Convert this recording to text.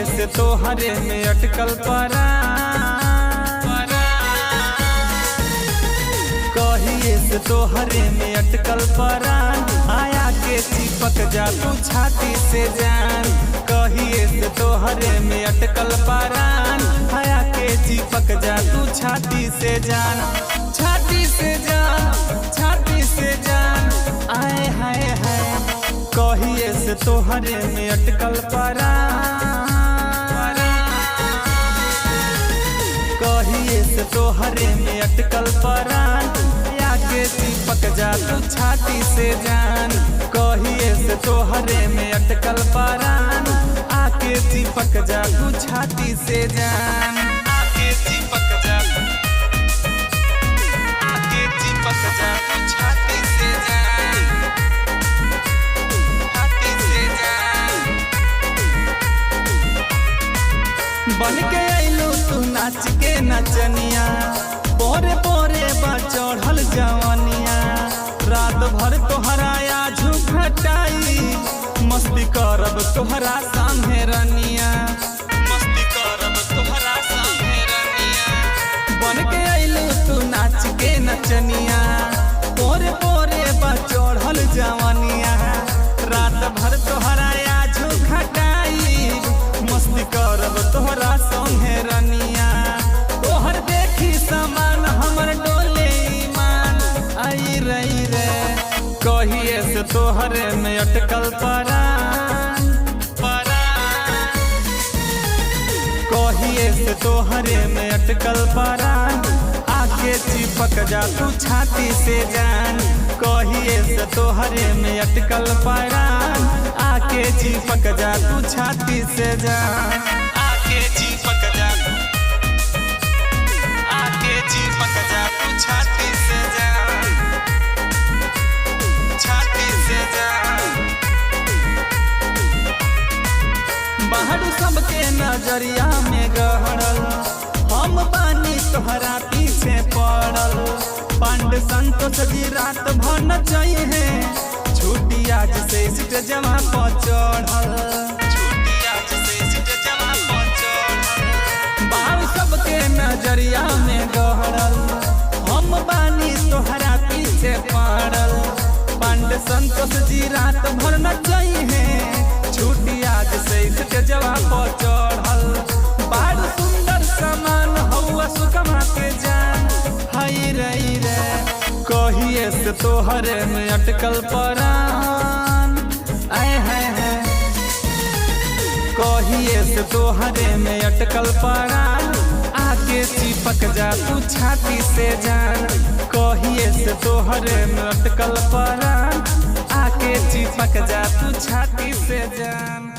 से तोहरे में अटकल परान, कहिए से तोहरे में अटकल परान, आया के चिपक जा तू छाती से जान। कहिए से तोहरे में अटकल परान, आया के चिपक जा तू छाती से जान। छाती से जान, छाती से जान, आए हाय हाय। कहिए से तोहरे में अटकल परान, कहिए से तोहरे में अटकल परान, आके चिपक जा तू छाती से जान। कहिए से तोहरे में अटकल परान, आके चिपक जा तू छाती से जान। आके चिपक जा, आके चिपक जा तू छाती से जान, छाती से जान। बन के अइलू तू नाच के नचनिया, पोरे पोरे बा चढ़ल जवनिया। रात भर तोहरा आजू खटाई, मस्ती करब तोहरा सामने रनिया, मस्ती करब तोहरा सामने रनिया। बन के अइलू तू नाच के नचनिया, पोरे पोरे बा चढ़ल जवनिया। रात भर तोहरा आजू खटाई, मस्ती करब तोहरा संगे रनिया। तोहर देखी समान हमर डोले ईमान, आई रही रे। कहिए से तोहरे में अटकल परान, कहिए से तोहरे में अटकल परान, आके चिपक जा तू छाती से जान। कहिए से तोहरे में अटकल परान, आके चिपक जा तू छाती से जान। आके चिपक जा, आके चिपक जा तू छाती से जान, छाती से जान। बाहर सबके नजरिया में गहरल, हम बानी तोहरा पीछे पड़ल। पांडे संतोष जी रात भर नचइहे, छुट्टी आज से सीट जमा पर चढ़ल, छुट्टी आज से सीट जमा पर चढ़ल। बाहर सबके नजरिया में गहरल, हम बानी तोहरा पीछे पड़ल। पांडे संतोष जी रात भर नचइहे, छुट्टी आज से सीट जमा पर चढ़ल। बड़ सुंदर समान हौवा सुकमा के जान, हाय रही रे। कहिए से तोहरे में अटकल परान, आए हाय हाय। कहिए से तोहरे में अटकल परान, आके चिपक जा तू छाती से जान। कहिए से तोहरे में अटकल परान, आके चिपक जा तू छाती से जान।